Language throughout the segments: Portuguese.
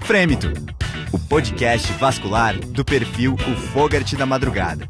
Frêmito, o podcast vascular do perfil O Fogart da Madrugada.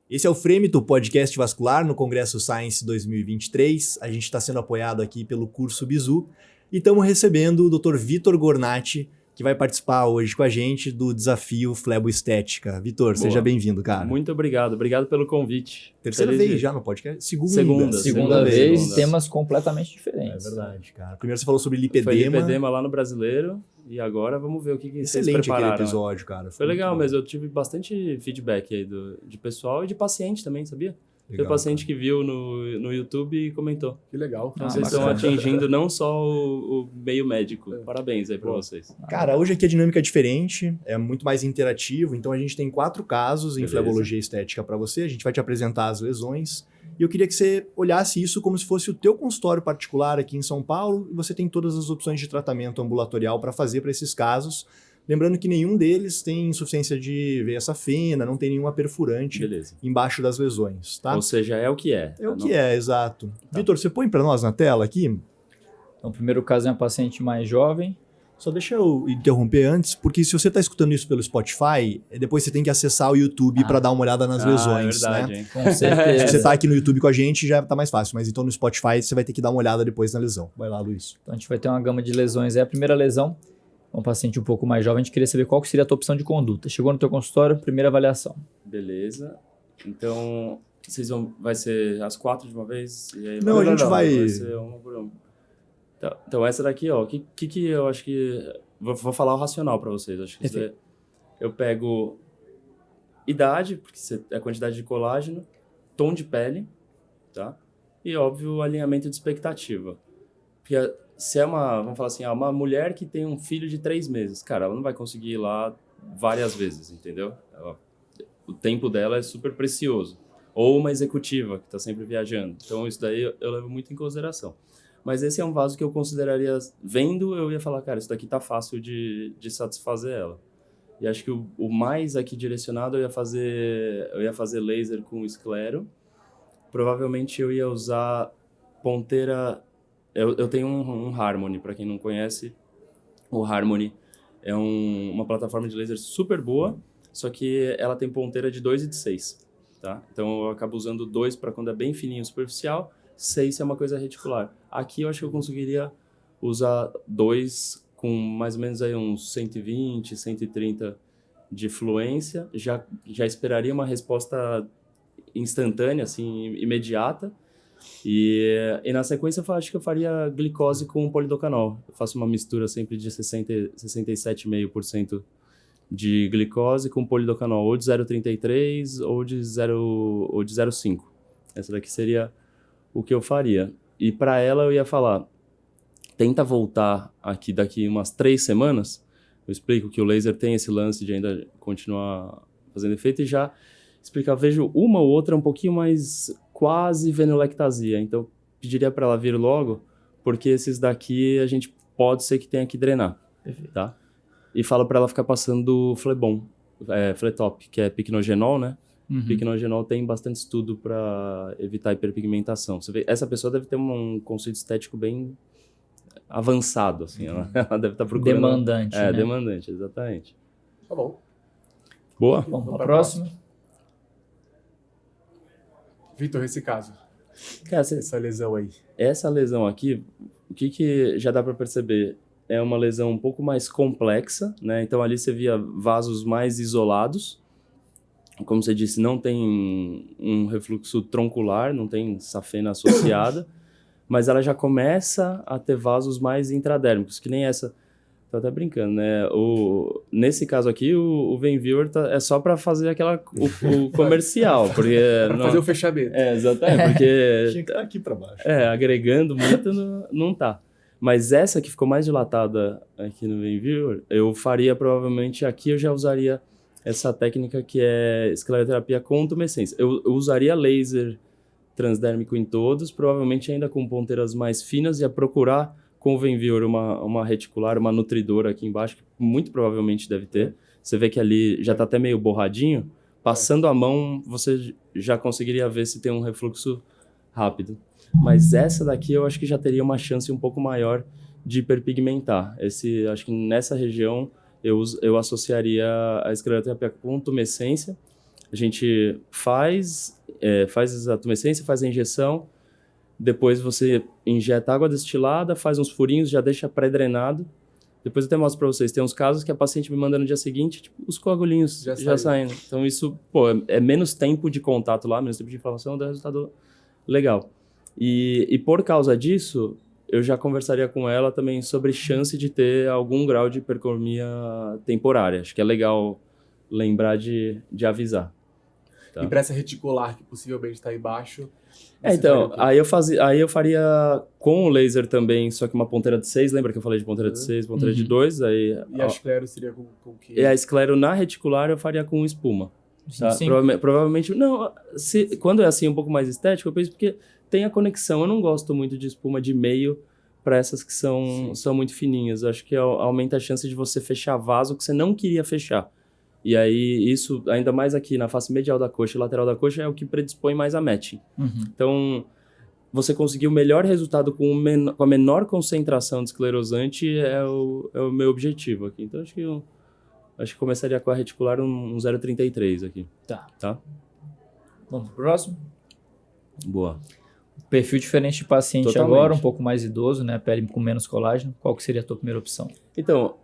Esse é o Frêmito, podcast vascular no Congresso Science 2023. A gente está sendo apoiado aqui pelo curso Bizu e estamos recebendo o Dr. Vitor Gornati, que vai participar hoje com a gente do desafio Fleboestética. Vitor, seja bem-vindo, cara. Muito obrigado pelo convite. Terceira vez já no podcast? Segunda vez, temas completamente diferentes. É verdade, cara. Primeiro você falou sobre lipedema. Foi lipedema lá no Brasileiro e agora vamos ver o que vocês prepararam. Excelente aquele episódio, cara. Foi legal, mas eu tive bastante feedback aí de pessoal e de paciente também, sabia? Legal, foi paciente que viu no YouTube e comentou. Que legal. Então vocês estão atingindo não só o meio médico. Parabéns aí pra vocês. Cara, hoje aqui a dinâmica é diferente, é muito mais interativo. Então a gente tem 4 casos em flebologia estética para você. A gente vai te apresentar as lesões. E eu queria que você olhasse isso como se fosse o teu consultório particular aqui em São Paulo. E você tem todas as opções de tratamento ambulatorial para fazer para esses casos. Lembrando que nenhum deles tem insuficiência de veia safena, não tem nenhuma perfurante embaixo das lesões, tá? Ou seja, é o que é. É o que é, exato. Tá. Vitor, você põe para nós na tela aqui? Então, o primeiro caso é uma paciente mais jovem. Só deixa eu interromper antes, porque se você está escutando isso pelo Spotify, depois você tem que acessar o YouTube para dar uma olhada nas lesões, é verdade, né? Hein? Com certeza. Se você está aqui no YouTube com a gente, já está mais fácil, mas então no Spotify você vai ter que dar uma olhada depois na lesão. Vai lá, Luiz. Então, a gente vai ter uma gama de lesões. É a primeira lesão. Um paciente um pouco mais jovem, a gente queria saber qual seria a tua opção de conduta. Chegou no teu consultório, primeira avaliação. Beleza. Então, vai ser as 4 de uma vez? E aí a gente vai... Vai ser uma por uma. Então, essa daqui, ó, que eu acho que... Vou falar o racional para vocês. Acho que eu pego idade, porque é a quantidade de colágeno, tom de pele, tá? E, óbvio, alinhamento de expectativa. Porque se é vamos falar assim, uma mulher que tem um filho de 3 meses, cara, ela não vai conseguir ir lá várias vezes, entendeu? O tempo dela é super precioso. Ou uma executiva que está sempre viajando. Então, isso daí eu levo muito em consideração. Mas esse é um vaso que eu consideraria, vendo, eu ia falar, cara, isso daqui tá fácil de satisfazer ela. E acho que o mais aqui direcionado, eu ia fazer laser com esclero. Provavelmente eu ia usar ponteira... Eu tenho um Harmony, para quem não conhece. O Harmony é uma plataforma de laser super boa, só que ela tem ponteira de 2 e de 6, tá? Então eu acabo usando 2 para quando é bem fininho superficial, 6 é uma coisa reticular. Aqui eu acho que eu conseguiria usar 2 com mais ou menos aí uns 120, 130 de fluência. Já esperaria uma resposta instantânea, assim, imediata. E na sequência eu acho que eu faria glicose com polidocanol. Eu faço uma mistura sempre de 67,5% de glicose com polidocanol, ou de 0,33 ou de 0,5. Essa daqui seria o que eu faria. E para ela eu ia falar, tenta voltar aqui daqui umas 3 semanas. Eu explico que o laser tem esse lance de ainda continuar fazendo efeito e já explicar, vejo uma ou outra um pouquinho mais quase venulectasia, então pediria para ela vir logo, porque esses daqui a gente pode ser que tenha que drenar, tá? E falo para ela ficar passando Flebon, Fletop, que é piquenogenol, né? Uhum. Piquenogenol tem bastante estudo para evitar hiperpigmentação. Você vê, essa pessoa deve ter um conceito estético bem avançado, assim, ela deve estar procurando... Demandante, né? Demandante, exatamente. Tá bom. Boa. Vamos para a próxima. Vitor, esse caso. Cara, essa lesão aí. Essa lesão aqui, o que já dá para perceber? É uma lesão um pouco mais complexa, né? Então ali você via vasos mais isolados. Como você disse, não tem um refluxo troncular, não tem safena associada, mas ela já começa a ter vasos mais intradérmicos, que nem essa. Tô até brincando, né? Nesse caso aqui, o Venviewer é só para fazer o comercial, porque... fazer o fechamento. Exatamente, porque... Tinha que estar aqui para baixo. Agregando muito, não tá. Mas essa que ficou mais dilatada aqui no Venviewer, eu faria provavelmente aqui, eu já usaria essa técnica que é escleroterapia com tumescência. Eu usaria laser transdérmico em todos, provavelmente ainda com ponteiras mais finas, ia procurar com o Venviewer uma reticular, uma nutridora aqui embaixo, que muito provavelmente deve ter. Você vê que ali já está até meio borradinho. Passando a mão, você já conseguiria ver se tem um refluxo rápido. Mas essa daqui eu acho que já teria uma chance um pouco maior de hiperpigmentar. Acho que nessa região eu associaria a escleroterapia com tumescência. A gente faz a tumescência, faz a injeção, depois você injeta água destilada, faz uns furinhos, já deixa pré-drenado. Depois eu até mostro para vocês. Tem uns casos que a paciente me manda no dia seguinte, tipo, os coagulinhos já saindo. Então isso, é menos tempo de contato lá, menos tempo de inflamação, dá resultado legal. E por causa disso, eu já conversaria com ela também sobre chance de ter algum grau de hipercromia temporária. Acho que é legal lembrar de avisar. Tá? E para essa reticular que possivelmente está embaixo... Então, aí eu faria com o laser também, só que uma ponteira de 6, lembra que eu falei de ponteira de 6, ponteira de 2, aí... E a esclero seria com que? E a esclero na reticular eu faria com espuma. Tá? Sim. Provavelmente, não, quando é assim um pouco mais estético, eu penso porque tem a conexão, eu não gosto muito de espuma de meio para essas que são muito fininhas, eu acho que aumenta a chance de você fechar vaso que você não queria fechar. E aí, isso, ainda mais aqui na face medial da coxa e lateral da coxa, é o que predispõe mais a matching. Então, você conseguir o melhor resultado com a menor concentração de esclerosante é o meu objetivo aqui. Então, acho que começaria com a reticular um 0,33 aqui. Tá? Vamos pro próximo? Boa. Perfil diferente de paciente Totalmente. agora, um pouco mais idoso, né? Pele com menos colágeno. Qual que seria a tua primeira opção? Então,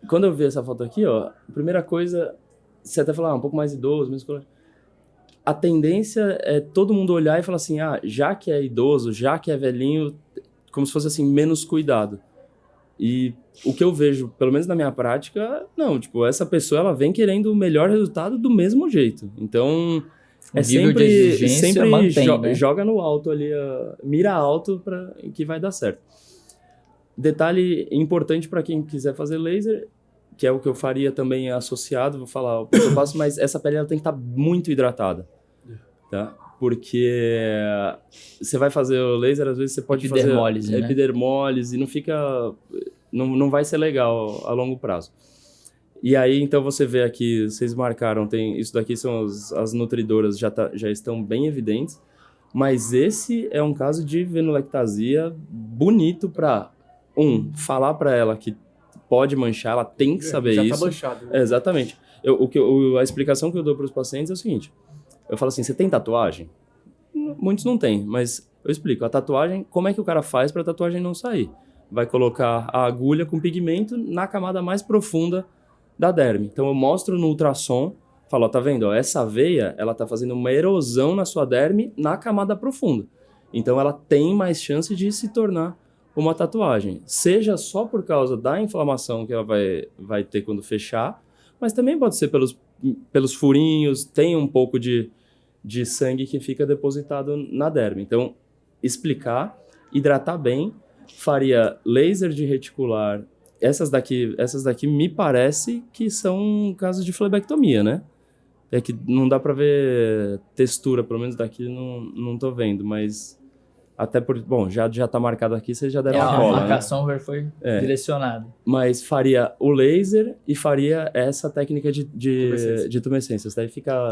quando eu vi essa foto aqui, ó, a primeira coisa, você até falar um pouco mais idoso, menos colágeno. A tendência é todo mundo olhar e falar assim, já que é idoso, já que é velhinho, como se fosse assim, menos cuidado. E o que eu vejo, pelo menos na minha prática, não, tipo, essa pessoa, ela vem querendo o melhor resultado do mesmo jeito. Então, O nível de exigência mantém, né? joga no alto ali, mira alto para que vai dar certo. Detalhe importante para quem quiser fazer laser, que é o que eu faria também associado, vou falar o passo a passo, mas essa pele ela tem que estar muito hidratada, tá? Porque você vai fazer o laser, às vezes você pode Epidermólise, fazer né? epidermólise, não vai ser legal a longo prazo. E aí, então, você vê aqui, vocês marcaram, isso daqui são as nutridoras, já estão bem evidentes, mas esse é um caso de venulectasia bonito para, falar para ela que pode manchar, ela tem que saber já isso. tá manchado, né? Exatamente. A explicação que eu dou para os pacientes é o seguinte, eu falo assim, você tem tatuagem? Muitos não têm, mas eu explico, a tatuagem, como é que o cara faz para a tatuagem não sair? Vai colocar a agulha com pigmento na camada mais profunda da derme. Então eu mostro no ultrassom, falo, tá vendo? Ó, essa veia, ela tá fazendo uma erosão na sua derme na camada profunda. Então ela tem mais chance de se tornar uma tatuagem. Seja só por causa da inflamação que ela vai ter quando fechar, mas também pode ser pelos furinhos, tem um pouco de sangue que fica depositado na derme. Então, explicar, hidratar bem, faria laser de reticular. Essas daqui me parece que são casos de flebectomia, né? É que não dá para ver textura, pelo menos daqui não tô vendo, mas até já tá marcado aqui, você já deve A cola, marcação foi direcionada. Mas faria o laser e faria essa técnica de tumescência.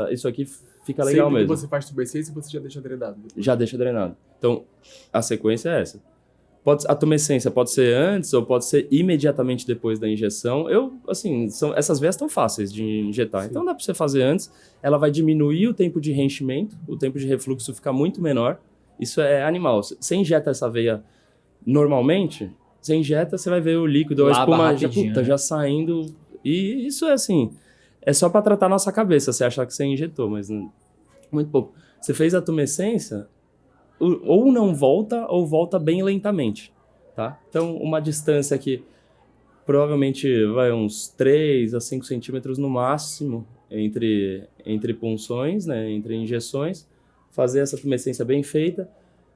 Isso aqui fica legal Sempre mesmo. que você faz tumescência, você já deixa drenado. Já deixa drenado. Então, a sequência é essa. A tumescência pode ser antes ou pode ser imediatamente depois da injeção. Essas veias estão fáceis de injetar. Sim. Então dá para você fazer antes. Ela vai diminuir o tempo de reenchimento, o tempo de refluxo fica muito menor. Isso é animal. Você injeta essa veia normalmente, você vai ver o líquido, a espuma já saindo. E isso é assim, é só para tratar a nossa cabeça, você achar que você injetou, mas muito pouco. Você fez a tumescência, ou não volta, ou volta bem lentamente, tá? Então, uma distância que provavelmente vai uns 3 a 5 centímetros no máximo entre punções, né, entre injeções, fazer essa tumescência bem feita,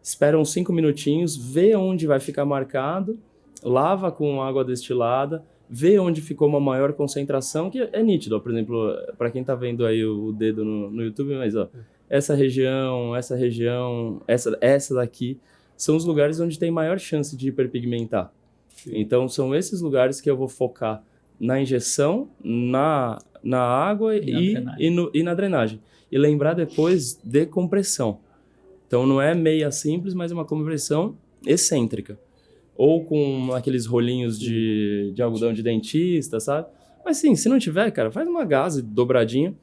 espera uns 5 minutinhos, vê onde vai ficar marcado, lava com água destilada, vê onde ficou uma maior concentração, que é nítido, ó, por exemplo, para quem tá vendo aí o dedo no YouTube, mas ó, essa região, essa daqui, são os lugares onde tem maior chance de hiperpigmentar. Sim. Então, são esses lugares que eu vou focar na injeção, na água e na drenagem. E lembrar depois de compressão. Então não é meia simples, mas é uma compressão excêntrica. Ou com aqueles rolinhos de algodão de dentista, sabe? Mas sim, se não tiver, cara, faz uma gaze dobradinha.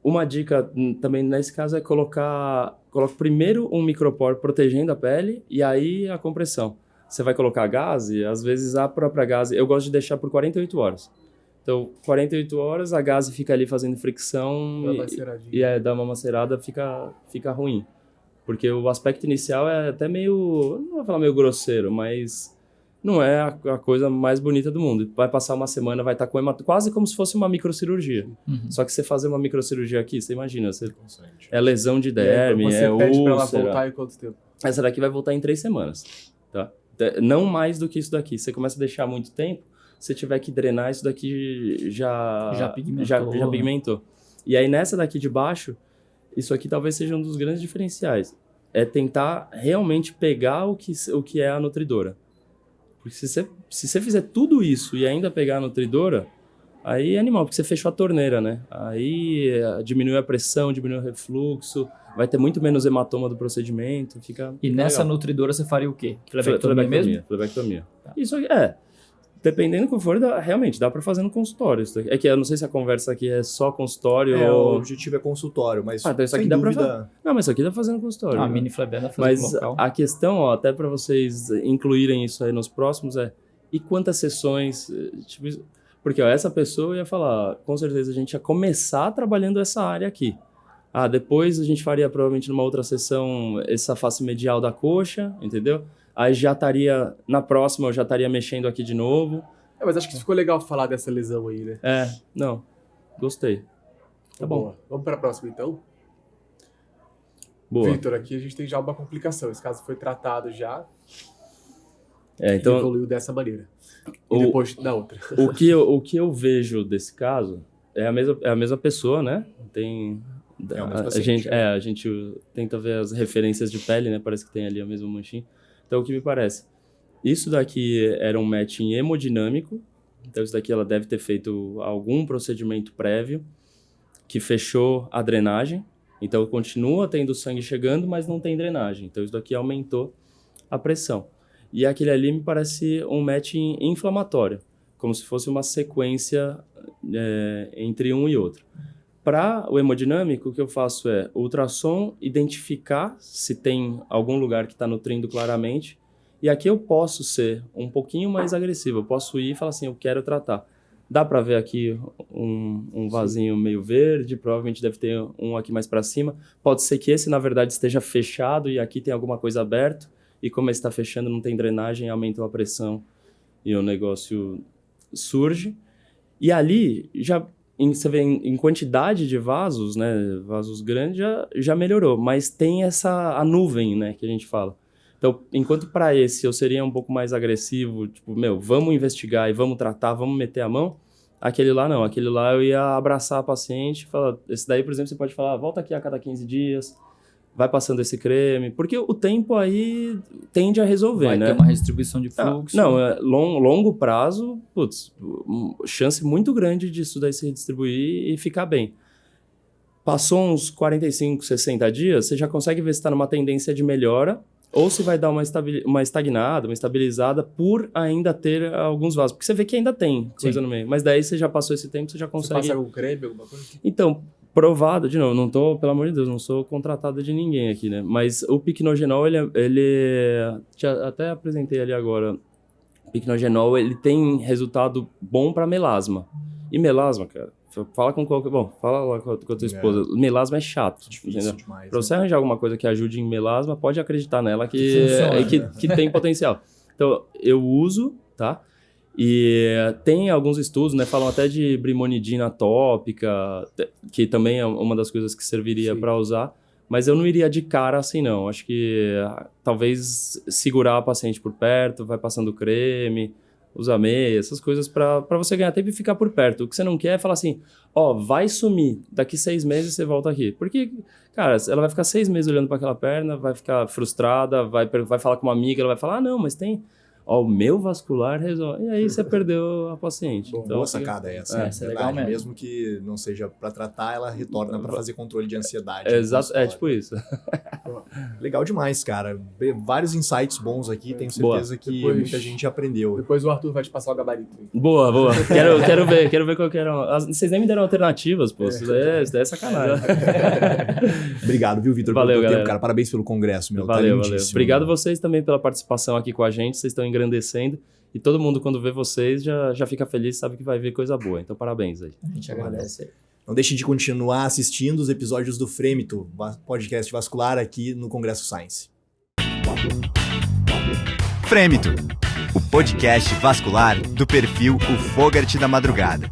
Uma dica também nesse caso é coloca primeiro um micropore protegendo a pele e aí a compressão. Você vai colocar gaze, às vezes a própria gaze, eu gosto de deixar por 48 horas. Então, 48 horas, a gaze fica ali fazendo fricção e dá uma macerada, fica ruim. Porque o aspecto inicial é até meio, não vou falar meio grosseiro, mas não é a coisa mais bonita do mundo. Vai passar uma semana, vai estar com hemato, quase como se fosse uma microcirurgia. Só que você fazer uma microcirurgia aqui, você imagina, é lesão de derme, você pede pra ela úlcera. voltar em quanto tempo? Essa daqui vai voltar em 3 semanas, tá? Não mais do que isso daqui. Você começa a deixar muito tempo, se tiver que drenar, isso daqui já pigmentou. E aí nessa daqui de baixo, isso aqui talvez seja um dos grandes diferenciais. É tentar realmente pegar o que é a nutridora. Porque se você fizer tudo isso e ainda pegar a nutridora, aí é animal, porque você fechou a torneira, né? Aí diminui a pressão, diminui o refluxo, vai ter muito menos hematoma do procedimento, fica nessa legal. nutridora você faria o quê? Flebectomia mesmo? Flebectomia. Tá. Isso aqui, dependendo do que for, realmente, dá pra fazer no consultório. É que eu não sei se a conversa aqui é só consultório O ou... objetivo é consultório, mas então isso aqui sem dá dúvida... Não, mas isso aqui dá pra fazer no consultório. A né? mini flebena fazer Mas no local. a questão, até para vocês incluírem isso aí nos próximos e quantas sessões, tipo, porque essa pessoa ia falar, com certeza a gente ia começar trabalhando essa área aqui. Depois a gente faria provavelmente numa outra sessão essa face medial da coxa, entendeu? Aí já estaria, na próxima eu já estaria mexendo aqui de novo. Mas acho que ficou legal falar dessa lesão aí, né? Não, gostei. Tá bom. Boa. Vamos pra próxima então? Boa. Vitor, aqui a gente tem já uma complicação. Esse caso foi tratado já Então, e evoluiu dessa maneira. E depois da outra. o que eu vejo desse caso é a mesma pessoa, né? Tem... É o mesmo paciente. A gente tenta ver as referências de pele, né? Parece que tem ali a mesma manchinha. Então, o que me parece? Isso daqui era um matching hemodinâmico. Então, isso daqui ela deve ter feito algum procedimento prévio que fechou a drenagem. Então, continua tendo sangue chegando, mas não tem drenagem. Então, isso daqui aumentou a pressão. E aquele ali me parece um matching inflamatório, como se fosse uma sequência entre um e outro. Para o hemodinâmico, o que eu faço é ultrassom, identificar se tem algum lugar que está nutrindo claramente. E aqui eu posso ser um pouquinho mais agressivo. Eu posso ir e falar assim, eu quero tratar. Dá para ver aqui um vasinho meio verde, provavelmente deve ter um aqui mais para cima. Pode ser que esse, na verdade, esteja fechado e aqui tem alguma coisa aberta. E como esse está fechando, não tem drenagem, aumentou a pressão e o negócio surge. E ali, você vê em quantidade de vasos, né, vasos grandes, já melhorou. Mas tem a nuvem, né, que a gente fala. Então, enquanto para esse eu seria um pouco mais agressivo, tipo, vamos investigar e vamos tratar, vamos meter a mão, aquele lá não. Aquele lá eu ia abraçar a paciente e falar, esse daí, por exemplo, você pode falar, volta aqui a cada 15 dias, vai passando esse creme, porque o tempo aí tende a resolver, vai né? ter uma redistribuição de fluxo. Longo prazo, chance muito grande disso daí se redistribuir e ficar bem. Passou uns 45, 60 dias, você já consegue ver se está numa tendência de melhora, ou se vai dar uma estagnada, uma estabilizada por ainda ter alguns vasos. Porque você vê que ainda tem coisa no meio. Mas daí você já passou esse tempo, você já consegue... Você passa algum creme, alguma coisa? Então, provado, de novo, não tô, pelo amor de Deus, não sou contratado de ninguém aqui, né? Mas o Pycnogenol, ele até apresentei ali agora. O Pycnogenol, ele tem resultado bom para melasma. E melasma, cara, fala com qualquer... Bom, fala lá com a tua esposa. Melasma é chato. Difícil demais. Pra você arranjar alguma coisa que ajude em melasma, pode acreditar nela Funciona. que tem potencial. Então, eu uso, tá? E tem alguns estudos, né? Falam até de brimonidina tópica, que também é uma das coisas que serviria para usar. Mas eu não iria de cara assim, não. Acho que talvez segurar a paciente por perto, vai passando creme, usa meia, essas coisas para você ganhar tempo e ficar por perto. O que você não quer é falar assim, vai sumir, daqui 6 meses você volta aqui. Porque, cara, ela vai ficar 6 meses olhando para aquela perna, vai ficar frustrada, vai falar com uma amiga, ela vai falar, não, mas tem ó, o meu vascular resolve. E aí você perdeu a paciente. Boa, Então, Boa sacada essa. essa é legal verdade. mesmo. Mesmo que não seja para tratar, ela retorna para fazer controle de ansiedade. exato, tipo isso. Legal demais, cara. Vários insights bons aqui. Tenho Boa. certeza que Depois- muita gente aprendeu. Depois o Arthur vai te passar o gabarito. Boa. Quero ver qual que era. Vocês nem me deram alternativas, pô. Isso daí é sacanagem. Obrigado, viu, Vitor, Valeu, pelo teu tempo, galera. cara. Parabéns pelo congresso, meu. Valeu. Talentíssimo. Obrigado vocês também pela participação aqui com a gente. Vocês estão engrandecendo. E todo mundo, quando vê vocês, já fica feliz, sabe que vai ver coisa boa. Então, parabéns aí. A gente agradece. Não deixe de continuar assistindo os episódios do Frêmito, podcast vascular aqui no Congresso Science. Frêmito, o podcast vascular do perfil O Fogart da Madrugada.